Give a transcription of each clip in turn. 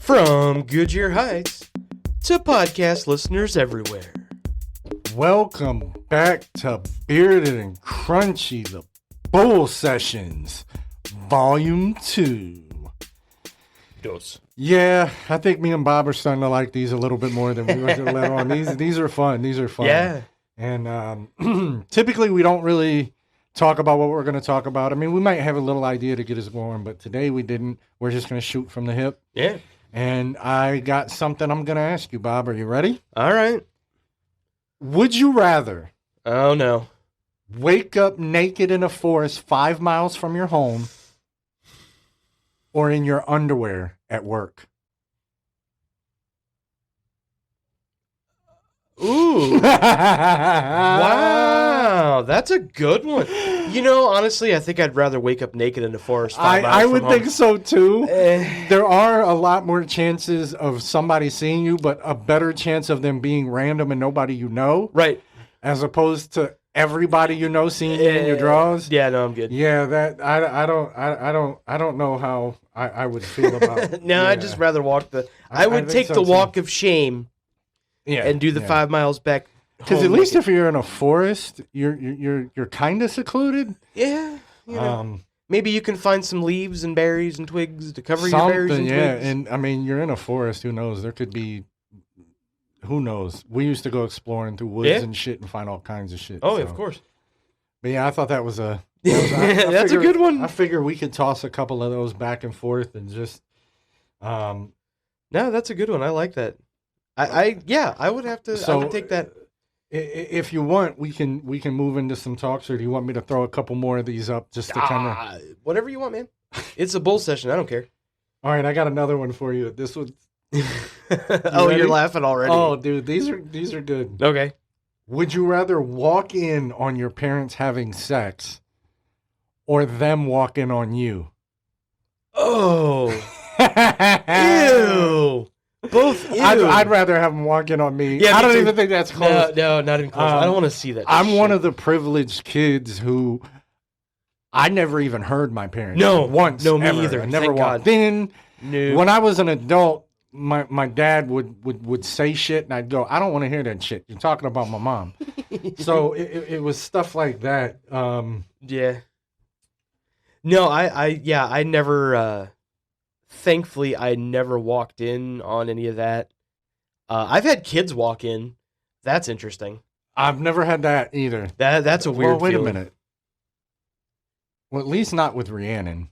From Goodyear Heights to podcast listeners everywhere. Welcome back to Bearded and Crunchy, the Bull Sessions, Volume 2. Dos. Yeah, I think me and Bob are starting to like these a little bit more than we were to let on. These are fun. These are fun. Yeah. And typically we don't really talk about what we're going to talk about. I mean, we might have a little idea to get us going, but today we didn't. We're just going to shoot from the hip. Yeah. And I got something I'm going to ask you, Bob. Are you ready? All right. Would you rather Oh, no. wake up naked in a forest 5 miles from your home or in your underwear at work? Ooh. Wow. That's a good one. You know, honestly, I think I'd rather wake up naked in the forest 5 miles I from would home. think so too. Eh. There are a lot more chances of somebody seeing you, but a better chance of them being random and nobody you know, Right. as opposed to everybody you know seeing you in your drawers. Yeah, no, I'm good. Yeah, that I don't know how I would feel about it. No, Yeah. I'd just rather walk the... I I would think take so, the too. walk of shame Yeah, and do the 5 miles back Because home at least naked. if you're in a forest, you're kind of secluded. Yeah. You know. Maybe you can find some leaves and berries and twigs to cover your berries Something, and yeah. twigs. And I mean, you're in a forest. Who knows? There could be. Who knows? We used to go exploring through woods Yeah. and shit and find all kinds of shit. Oh, so. of course. But yeah, I thought that was I That's a good one. I figure we could toss a couple of those back and forth and just. No, that's a good one. I like that. I would have to. I would take that. If you want, we can move into some talks, or do you want me to throw a couple more of these up just to kind of? Whatever you want, man. It's a bull session. I don't care. All right, I got another one for you. This one. Oh, ready? you're laughing already. Oh, dude, these are good. Okay. Would you rather walk in on your parents having sex, or them walk in on you? Oh. Ew. Both ew. I'd rather have them walk in on me. Yeah, I me don't too. even think that's close. No, not even close. I don't want to see that. I'm one shit. of the privileged kids who I never even heard my parents. No, once. no, me ever. either. I never Thank walked God. in. No. When I was an adult, my dad would say shit, and I'd go, I don't want to hear that shit. You're talking about my mom. So it was stuff like that. Yeah. No, I never. Thankfully, I never walked in on any of that. I've had kids walk in. That's interesting. I've never had that either. That's a weird. Well, wait feeling. a minute. Well, at least not with Rhiannon.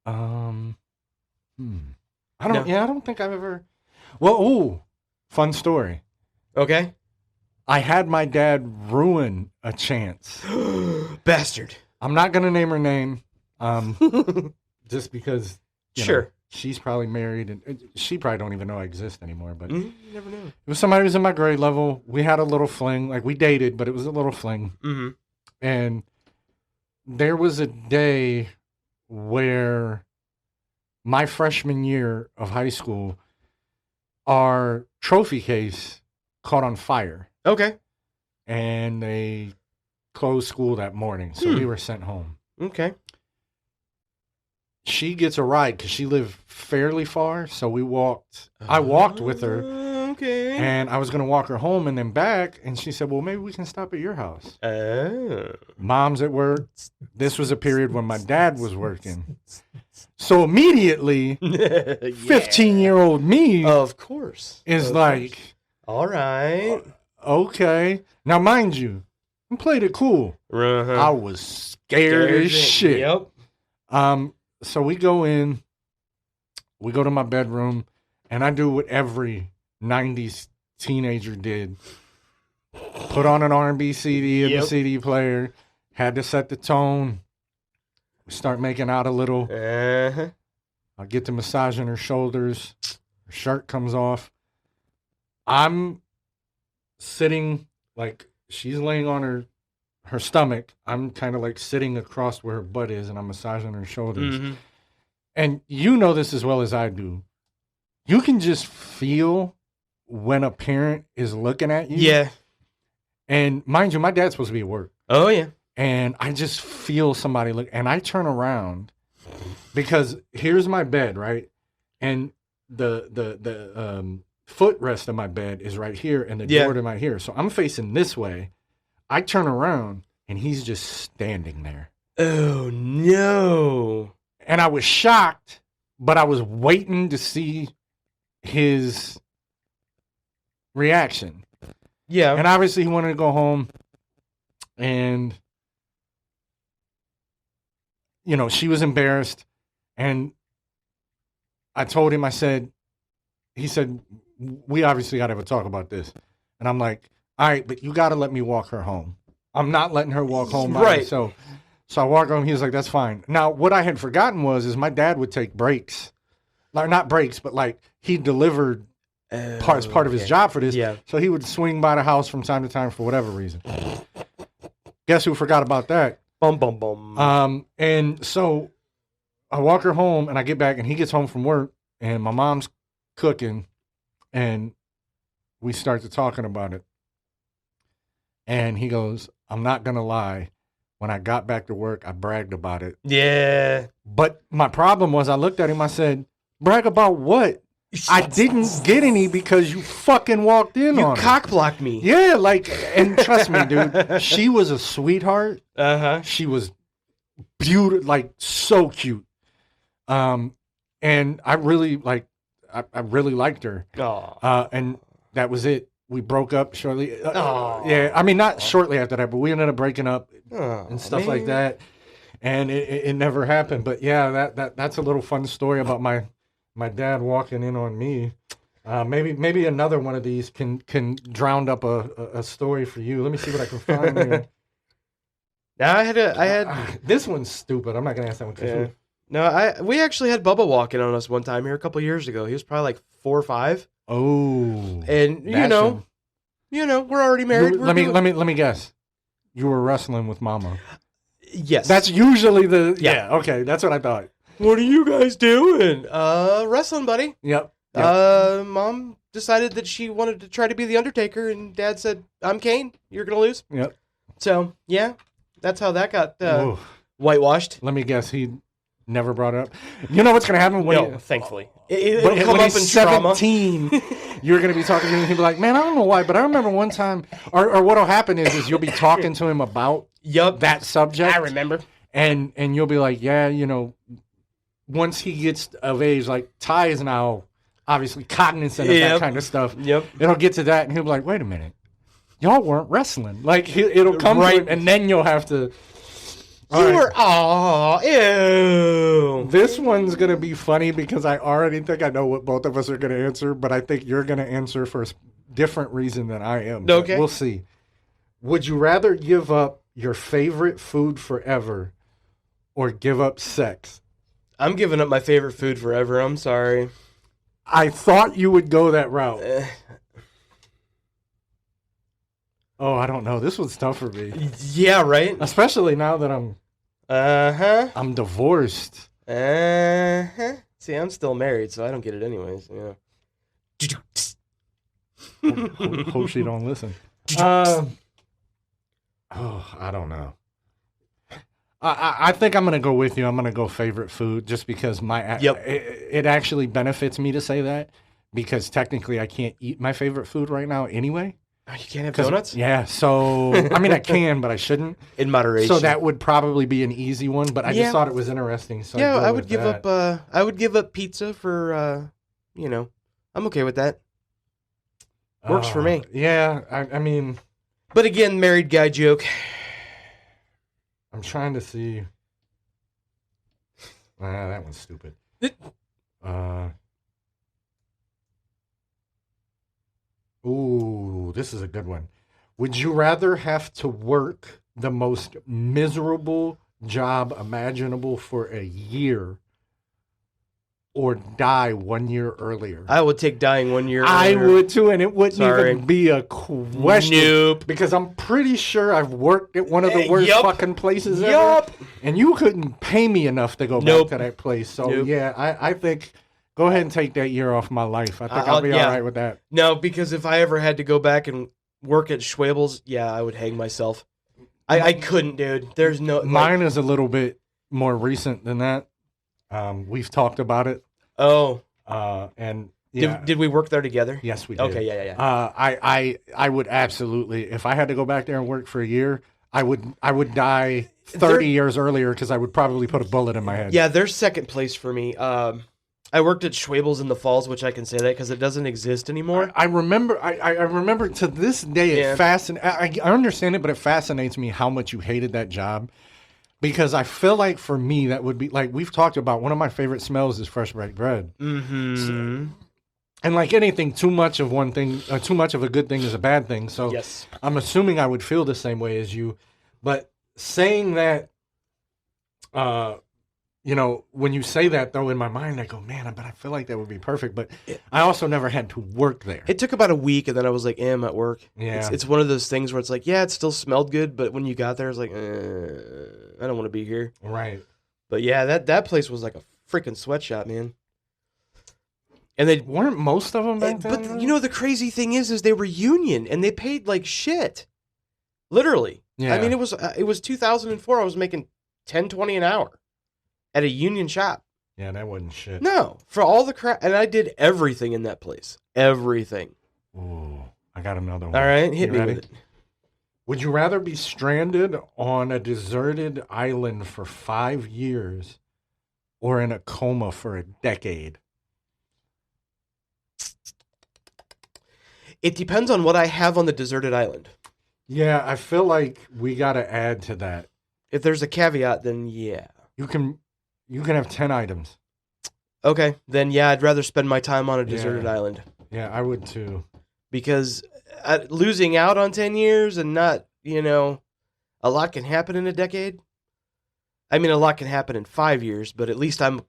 I don't. No. Yeah, I don't think I've ever. Well, ooh, fun story. Okay. I had my dad ruin a chance. Bastard. I'm not gonna name her name, just because. You Sure. know, she's probably married, and she probably don't even know I exist anymore. But You never know. it was somebody who was in my grade level. We had a little fling, like we dated, but it was a little fling. Mm-hmm. And there was a day where my freshman year of high school, our trophy case caught on fire, Okay. and they closed school that morning. So we were sent home. Okay. She gets a ride because she lived fairly far. So we walked. I walked with her, Okay. and I was going to walk her home and then back. And she said, well, maybe we can stop at your house. Oh. Mom's at work. This was a period when my dad was working. So immediately, 15-year-old me Of course. is Of like, course. All right. okay. Now, mind you, we played it cool. Uh-huh. I was scared as shit. Yep. So we go in, we go to my bedroom, and I do what every 90s teenager did. Put on an R&B CD in the Yep. CD player, had to set the tone, start making out a little. Uh-huh. I get to massaging her shoulders, her shirt comes off. I'm sitting, like, she's laying on her stomach. I'm kind of like sitting across where her butt is, and I'm massaging her shoulders. Mhm. And you know this as well as I do. You can just feel when a parent is looking at you. Yeah. And mind you, my dad's supposed to be at work. Oh, yeah. And I just feel somebody look, and I turn around, because here's my bed, right? And the footrest of my bed is right here, and the Yeah. door to my here. So I'm facing this way. I turn around, and he's just standing there. Oh no. And I was shocked, but I was waiting to see his reaction. Yeah. And obviously, he wanted to go home, and you know, she was embarrassed, and I told him, he said, we obviously got to have a talk about this. And I'm like, all right, but you got to let me walk her home. I'm not letting her walk home by Right. herself. So I walk home. He was like, that's fine. Now, what I had forgotten is my dad would take breaks. Like, not breaks, but like he delivered part of his job for this. Yeah. So he would swing by the house from time to time for whatever reason. Guess who forgot about that? Bum bum bum. And so I walk her home, and I get back, and he gets home from work, and my mom's cooking, and we start to talking about it. And he goes, I'm not going to lie. When I got back to work, I bragged about it. Yeah. But my problem was I looked at him, I said, brag about what? I didn't get any because you fucking walked in You on it. cock blocked me. Yeah, like, and trust me, dude, she was a sweetheart. Uh-huh. She was beautiful, like so cute. And I really I really liked her. Aw. And that was it. We broke up shortly. Aw. Yeah, I mean, not shortly after that, but we ended up breaking up Aw, and stuff man. like that. And it never happened. But yeah, that's a little fun story about my dad walking in on me. Maybe another one of these can drown up a story for you. Let me see what I can find here. Now I had This one's stupid. I'm not gonna ask that one. 'Cause yeah. No, we actually had Bubba walking on us one time here a couple years ago. He was probably like 4 or 5. Oh, And you that's know, we're already married. let me guess. You were wrestling with Mama. Yes. That's usually the Yeah. Okay, that's what I thought. What are you guys doing? Wrestling, buddy. Yep. Mom decided that she wanted to try to be the Undertaker, and Dad said, "I'm Kane. You're gonna lose." Yep. So yeah, that's how that got Ooh. whitewashed. Let me guess. He never brought it up. You know what's gonna happen when No, thankfully, it'll when come up in he's trauma. 17, you're gonna be talking to him, and he'll be like, "Man, I don't know why, but I remember one time." Or what'll happen is you'll be talking to him about Yup, that subject. I remember. And you'll be like, yeah, you know, once he gets of age, like Ty is now obviously cognizant of that Yep. kind of stuff. Yep. It'll get to that, and he'll be like, wait a minute, y'all weren't wrestling. Like it'll come to Right. him, and then you'll have to. All You right. were ew. This one's gonna be funny because I already think I know what both of us are gonna answer, but I think you're gonna answer for a different reason than I am. But Okay. we'll see. Would you rather give up your favorite food forever, or give up sex? I'm giving up my favorite food forever. I'm sorry. I thought you would go that route. Eh, Oh, I don't know. This one's tough for me, yeah, right. especially now that I'm divorced. See, I'm still married, so I don't get it anyways. Yeah. Hope she don't listen. I don't know. I think I'm gonna go with you. I'm gonna go favorite food just because Yep. it actually benefits me to say that because technically I can't eat my favorite food right now anyway. Oh, you can't have 'Cause- donuts Yeah, so I mean I can, but I shouldn't. in moderation. So that would probably be an easy one, but I Yeah. just thought it was interesting. So yeah, I'd go I with would give that. up. I would give up pizza for. I'm okay with that. Works for me. Yeah, I mean, But again, married guy joke. I'm trying to see. That one's stupid. Ooh, this is a good one. Would you rather have to work the most miserable job imaginable for a year or die 1 year earlier? I would take dying 1 year. I earlier. would too, and it wouldn't Sorry. even be a question. Nope. Because I'm pretty sure I've worked at one of the worst Yup. fucking places ever. Yup. And you couldn't pay me enough to go Nope. back to that place. So, Nope. yeah, I think go ahead and take that year off my life. I think I'll- I'll be yeah. all right with that. No, because if I ever had to go back and work at Schwabel's, yeah, I would hang myself. I couldn't, dude. There's no Mine is a little bit more recent than that. We've talked about it. Oh, And yeah, did we work there together? yes, we did. Okay, yeah. I would absolutely, if I had to go back there and work for a year, I would die 30 years earlier because I would probably put a bullet in my head. Yeah, they're second place for me. I worked at Schwabel's in the Falls, which I can say that because it doesn't exist anymore. I remember. I remember to this day. Yeah. I understand it, but it fascinates me how much you hated that job, because I feel like for me that would be like we've talked about. One of my favorite smells is fresh baked bread. Mm-hmm. And like anything, too much of one thing, too much of a good thing is a bad thing. So Yes. I'm assuming I would feel the same way as you. But saying that, when you say that though, in my mind, I go, man, but I feel like that would be perfect. But I also never had to work there. It took about a week, and then I was like, I'm at work. Yeah. It's one of those things where it's like, yeah, it still smelled good, but when you got there, it's like, I don't want to be here. Right. But yeah, that place was like a freaking sweatshop, man. And they Weren't most of them back then? But you know the crazy thing is they were union and they paid like shit. Literally. Yeah. I mean, it was 2004. I was making $10-20 an hour at a union shop. Yeah, that wasn't shit. No, for all the crap, and I did everything in that place. Everything. Ooh, I got another one. All right, hit You me ready? with it. Would you rather be stranded on a deserted island for 5 years or in a coma for a decade? It depends on what I have on the deserted island. Yeah, I feel like we got to add to that. If there's a caveat, then yeah. You can have 10 items. Okay, then yeah, I'd rather spend my time on a deserted Yeah. island. Yeah, I would too. Because losing out on 10 years and not, a lot can happen in a decade. I mean, a lot can happen in 5 years, but at least I'm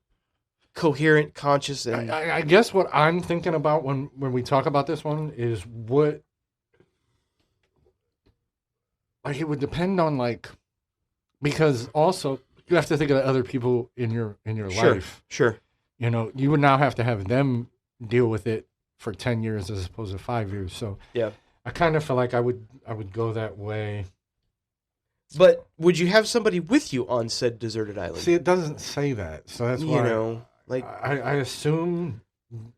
coherent, conscious, and I guess what I'm thinking about when we talk about this one is what, like, it would depend on, like, because also you have to think of the other people in your Sure. life. Sure. You would now have to have them deal with it for 10 years as opposed to 5 years. So Yeah. I kind of feel like I would go that way. But would you have somebody with you on said deserted island? See, it doesn't say that, so that's why like I assume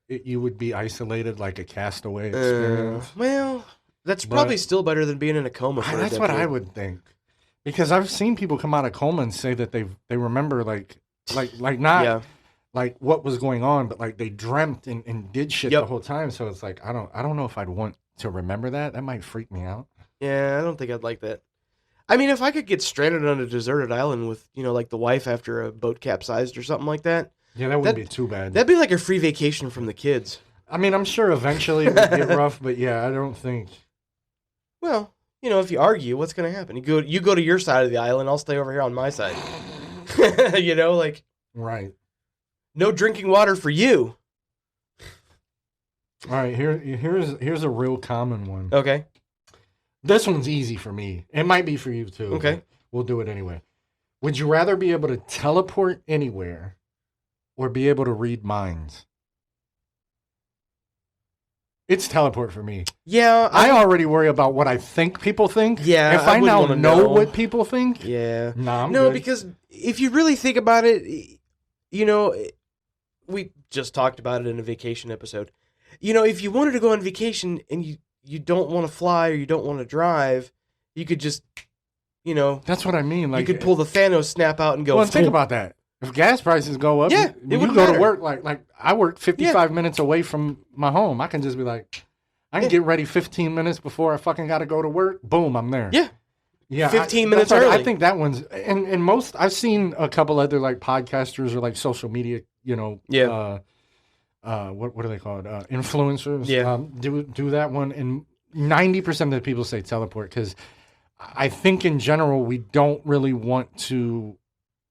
you would be isolated, like a castaway experience. well, that's But- probably still better than being in a coma for a That's what I decade. would think, because I've seen people come out of coma and say that they remember like not Yeah. like what was going on, but like they dreamt and did shit Yep. the whole time. So it's like I don't know if I'd want to remember that. That might freak me out. Yeah, I don't think I'd like that. I mean, if I could get stranded on a deserted island with, like the wife after a boat capsized or something like that, Yeah, that wouldn't be too bad. that'd be like a free vacation from the kids. I mean, I'm sure eventually it would get rough, but yeah, I don't think. Well, if you argue, what's going to happen? You go to your side of the island, I'll stay over here on my side. Like Right. no drinking water for you. All right, here's a real common one. Okay. This one's easy for me. It might be for you too. Okay. but we'll do it anyway. Would you rather be able to teleport anywhere or be able to read minds? It's teleport for me. Yeah, I already worry about what I think people think. Yeah, If I I wouldn't now wanna know know. what people think, yeah. nah, I'm No, good. because if you really think about it, we just talked about it in a vacation episode. If you wanted to go on vacation and you don't want to fly or you don't want to drive, you could just, That's what I mean. Like, you could pull the Thanos snap out and go. Well, think about that. If gas prices go up, Yeah, it when you wouldn't go matter. to work, like I work 55 minutes away from my home. I can just be like, I can Yeah. get ready 15 minutes before I fucking got to go to work. Boom, I'm there. Yeah. Yeah, 15 that's minutes what I early. think that one's and most I've seen a couple other like podcasters or like social media, Yeah. What are they called? Influencers. Yeah. Do that one, and 90% of the people say teleport because I think in general we don't really want to,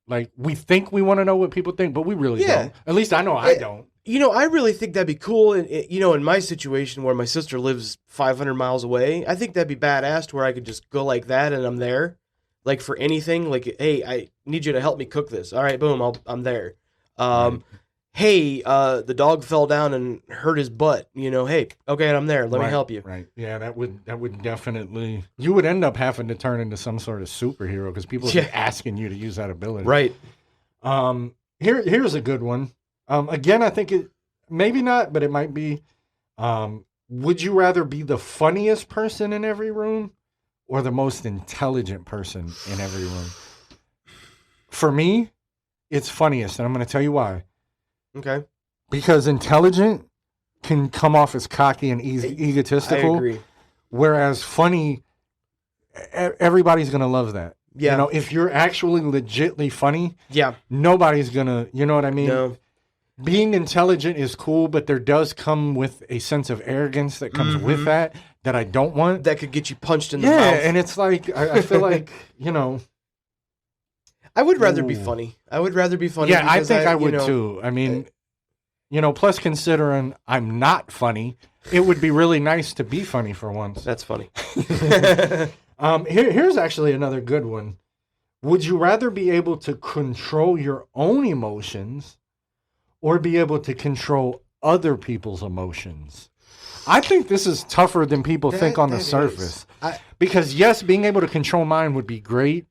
like, we think we want to know what people think, but we really Yeah. don't. At least I know I don't. I really think that'd be cool. And, in my situation where my sister lives 500 miles away, I think that'd be badass to where I could just go like that and I'm there. Like for anything, like, hey, I need you to help me cook this. All right, boom, I'm there. Hey, the dog fell down and hurt his butt. Hey, okay, I'm there. Let me help you. Right. Yeah, that would definitely, you would end up having to turn into some sort of superhero because people would Yeah. be asking you to use that ability. Right. Here's a good one. Again, I think it maybe not, but it might be. Would you rather be the funniest person in every room or the most intelligent person in every room? For me, it's funniest, and I'm going to tell you why. Okay. Because intelligent can come off as cocky and egotistical. I agree. Whereas funny, everybody's going to love that. Yeah. You know, if you're actually legitly funny, Yeah. nobody's going to, you know what I mean? No. Being intelligent is cool, but there does come with a sense of arrogance that comes with that I don't want. That could get you punched in the Yeah, mouth. and it's like, I feel like, you know. I would rather be Ooh. funny. I would rather be funny. Yeah, I because think I would you know, too. I mean, you know, plus considering I'm not funny, it would be really nice to be funny for once. That's funny. Here's actually another good one. Would you rather be able to control your own emotions or be able to control other people's emotions? I think this is tougher than people think on the surface. Because yes, being able to control mine would be great,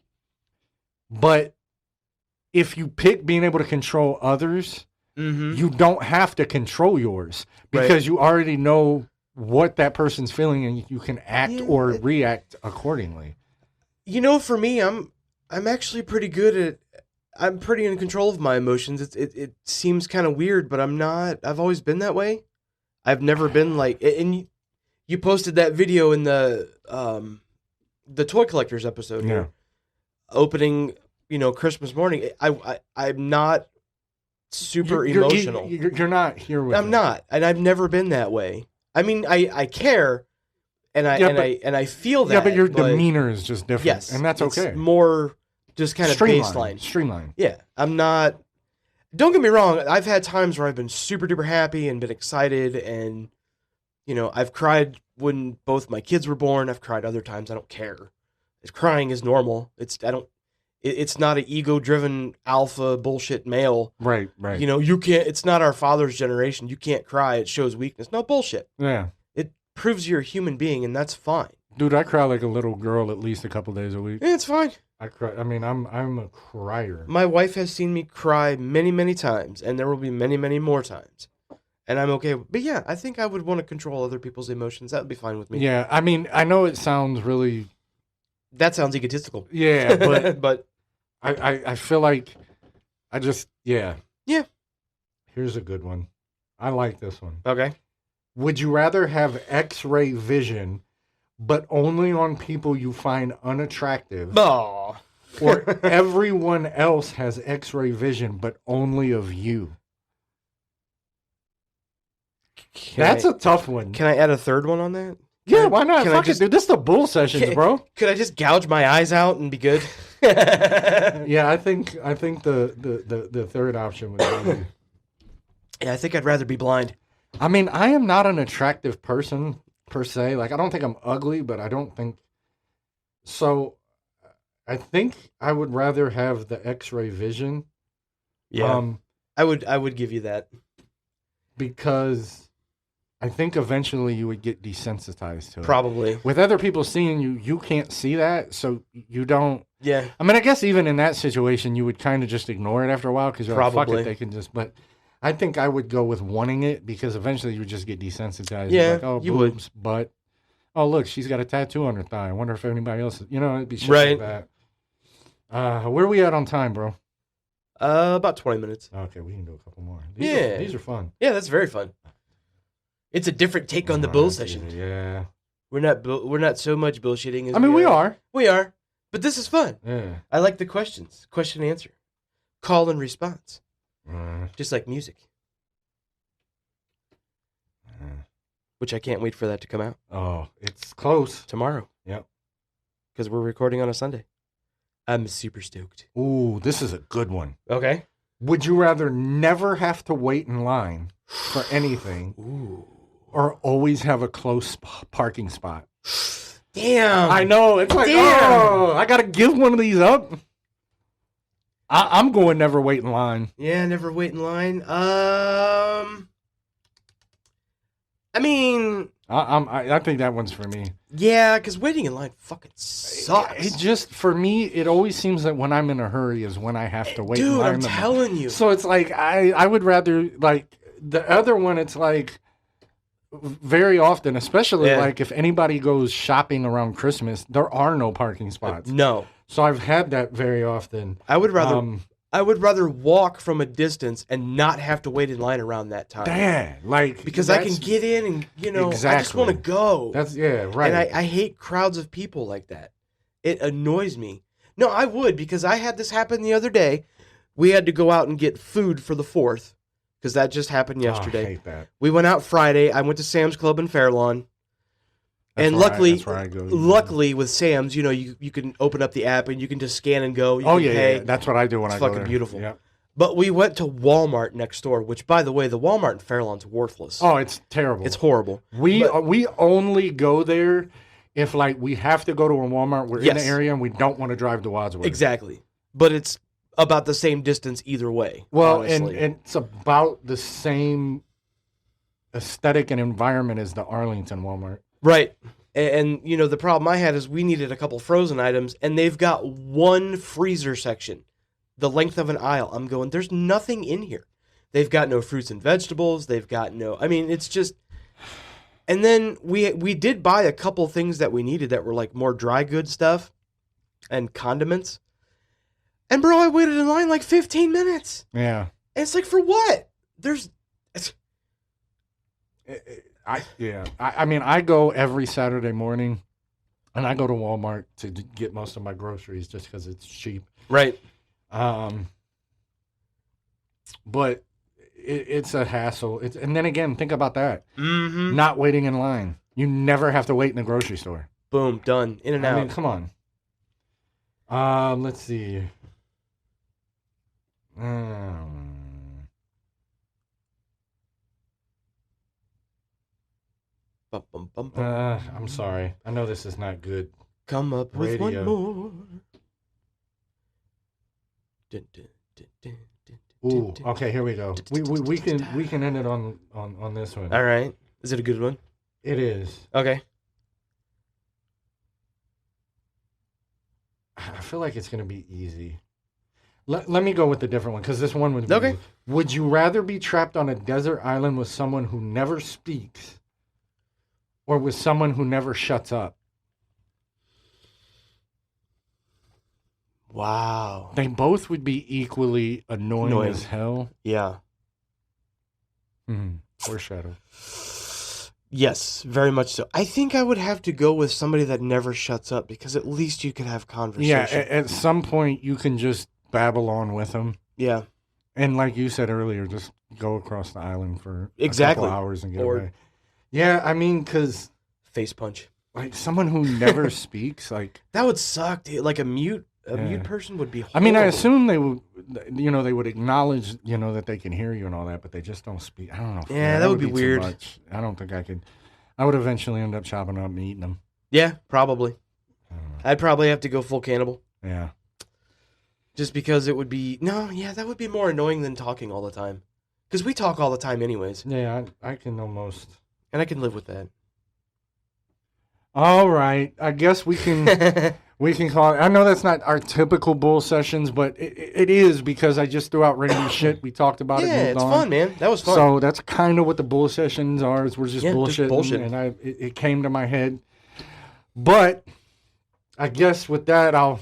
but if you pick being able to control others, you don't have to control yours because you already know what that person's feeling and you can act or react accordingly. You know, for me, I'm actually pretty good at. I'm pretty in control of my emotions. It seems kind of weird, but I'm not. I've always been that way. I've never been like. And you posted that video in the Toy Collectors episode here, opening. You know, Christmas morning. I'm not super emotional. You're not here with. I'm not, and I've never been that way. I mean, I care, and I feel that. Yeah, but your demeanor is just different. Yes, and that's okay. It's more just kind of baseline. Streamline. Yeah, I'm not. Don't get me wrong. I've had times where I've been super duper happy and been excited, and you know, I've cried when both my kids were born. I've cried other times. I don't care. Crying is normal. It's not an ego-driven alpha bullshit male. Right. You know, you can't. It's not our father's generation. You can't cry. It shows weakness. No bullshit. Yeah. It proves you're a human being, and that's fine. Dude, I cry like a little girl at least a couple days a week. Yeah, it's fine. I cry. I mean, I'm a crier. My wife has seen me cry many, many times, and there will be many, many more times. And I'm okay. But yeah, I think I would want to control other people's emotions. That would be fine with me. Yeah, I mean, I know it sounds really. That sounds egotistical. Yeah, but but I feel like I just Yeah. Here's a good one. I like this one. Okay. Would you rather have X-ray vision, but only on people you find unattractive, Oh. or everyone else has X-ray vision, but only of you? That's a tough one. Can I add a third one on that? Yeah, why not? Can I Fuck it, dude. This is the bull sessions, bro. Could I just gouge my eyes out and be good? Yeah, I think the third option would be. Yeah, I think I'd rather be blind. I mean, I am not an attractive person per se. Like, I don't think I'm ugly, but I don't think so. I think I would rather have the X-ray vision. Yeah, I would give you that because I think eventually you would get desensitized to it. Probably. With other people seeing you, you can't see that, so you don't. Yeah. I mean, I guess even in that situation, you would kind of just ignore it after a while because you're like, fuck Probably. it, they can just. But I think I would go with wanting it because eventually you would just get desensitized. Yeah, Like, oh, you boobs, but oh, look, she's got a tattoo on her thigh. I wonder if anybody else, it'd be shit Right. like that. Where are we at on time, bro? About 20 minutes. Okay, we can do a couple more. Yeah. These are fun. Yeah, that's very fun. It's a different take on the bull session. Yeah. We're not so much bullshitting as I mean, we are. We are. But this is fun. Yeah. I like the questions. Question and answer. Call and response. Uh, Just like music. uh, Which I can't wait for that to come out oh, it's close. tomorrow. Yep. Because we're recording on a Sunday. I'm super stoked. Ooh, this is a good one. Okay. Would you rather never have to wait in line for anything Ooh. or always have a close parking spot? Damn. I know. It's like, Damn. I got to give one of these up. I'm going never wait in line. Yeah, never wait in line. I mean, I think that one's for me. yeah, because waiting in line fucking It sucks. just, for me, it always seems that when I'm in a hurry is when I have to wait in Dude, line I'm the most. telling you. So it's like I would rather, like, the other one. It's like very often, especially Yeah. like if anybody goes shopping around Christmas, there are no parking spots. No. So I've had that very often. I would rather Um, walk from a distance and not have to wait in line around that time. like, Because I can get in and, I just Exactly. want to go. That's right. And I hate crowds of people like that. It annoys me. No, I would, because I had this happen the other day. We had to go out and get food for the 4th, because that just happened I yesterday. hate that. We went out Friday. I went to Sam's Club in Fairlawn. And luckily, that's where I go. luckily with Sam's, you can open up the app and you can just scan and go. You Oh can yeah, pay. yeah, that's what I do when It's I go fucking there. beautiful. Yep. But we went to Walmart next door, which, by the way, the Walmart in Fairlawn's worthless. Oh, it's terrible. It's horrible. We only go there if like we have to go to a Walmart. We're in Yes. the area and we don't want to drive to Wadsworth. Exactly. But it's about the same distance either way. Well, honestly. and it's about the same aesthetic and environment as the Arlington Walmart. Right. And the problem I had is we needed a couple frozen items, and they've got one freezer section, the length of an aisle. I'm going, there's nothing in here. They've got no fruits and vegetables. They've got no, I mean, it's just, and then we did buy a couple things that we needed that were like more dry good stuff and condiments. And bro, I waited in line like 15 minutes. Yeah. And it's like, for what? I mean, I go every Saturday morning, and I go to Walmart to get most of my groceries just because it's cheap. Right. But it's a hassle. And then again, think about that. Mm-hmm. Not waiting in line. You never have to wait in the grocery store. Boom, done. In and I out. mean, come on. Let's see. Bum, bum, bum, bum. I'm sorry. I know this is not good. Come up with Radio. one more. Dun, dun, dun, dun, dun, dun, Ooh, dun. okay, here we go. We can end it on this one. All right. Is it a good one? It is. Okay. I feel like it's gonna be easy. Let me go with the different one because this one would be Okay. easy. Would you rather be trapped on a desert island with someone who never speaks, or with someone who never shuts up? Wow. They both would be equally annoying as hell. Yeah. Foreshadow. Yes, very much so. I think I would have to go with somebody that never shuts up, because at least you could have conversation. Yeah, at some point you can just babble on with them. Yeah. And like you said earlier, just go across the island for Exactly. a couple hours and get Or- away. Yeah, I mean, because Face punch. like someone who never speaks, like, That would suck, dude. Like a mute Yeah. person would be horrible. I mean, I assume they would, they would acknowledge, that they can hear you and all that, but they just don't speak. I don't know. Yeah, that would be too weird. much. I don't think I could. I would eventually end up chopping up and eating them. Yeah, probably. I don't know. I'd probably have to go full cannibal. Yeah. Just because it would be... No, yeah, that would be more annoying than talking all the time. Because we talk all the time anyways. Yeah, I can almost. And I can live with that. All right. I guess we can we can call it. I know that's not our typical bull sessions, but it is because I just threw out random shit. We talked about it. Yeah, moved it's on. fun, man. That was fun. So that's kind of what the bull sessions are. Is we're just Yeah, just bullshitting, bullshitting. and it came to my head. But I guess with that, I'll.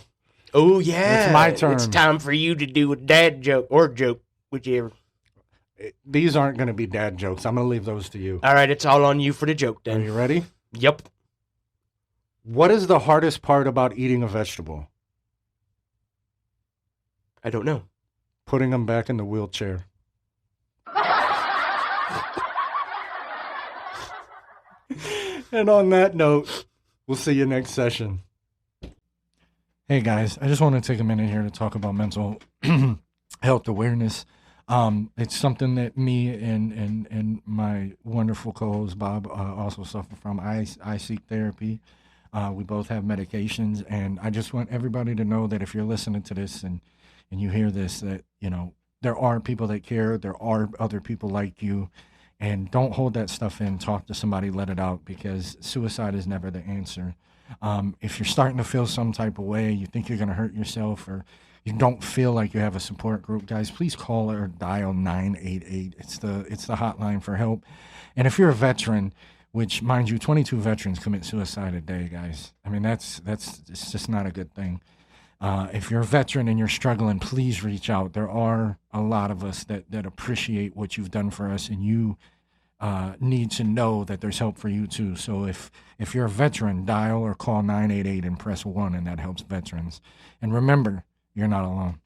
Oh, yeah. It's my turn. It's time for you to do a dad joke or joke, whichever. These aren't going to be dad jokes. I'm going to leave those to you. All right, it's all on you for the joke Are then. you ready? Yep. What is the hardest part about eating a vegetable? I don't know. Putting them back in the wheelchair. And on that note, we'll see you next session. Hey guys, I just want to take a minute here to talk about mental health awareness. It's something that me and my wonderful co-host Bob also suffer from. I seek therapy. We both have medications, and I just want everybody to know that if you're listening to this and you hear this, that there are people that care. There are other people like you, And don't hold that stuff in. Talk to somebody, let it out, because suicide is never the answer. If you're starting to feel some type of way, you think you're going to hurt yourself, or you don't feel like you have a support group, guys, please call or dial 988. It's the hotline for help. And if you're a veteran, which, mind you, 22 veterans commit suicide a day, guys. I mean, it's just not a good thing. If you're a veteran and you're struggling, please reach out. There are a lot of us that appreciate what you've done for us, and you need to know that there's help for you too. So if you're a veteran, dial or call 988 and press 1, and that helps veterans. And remember, you're not alone.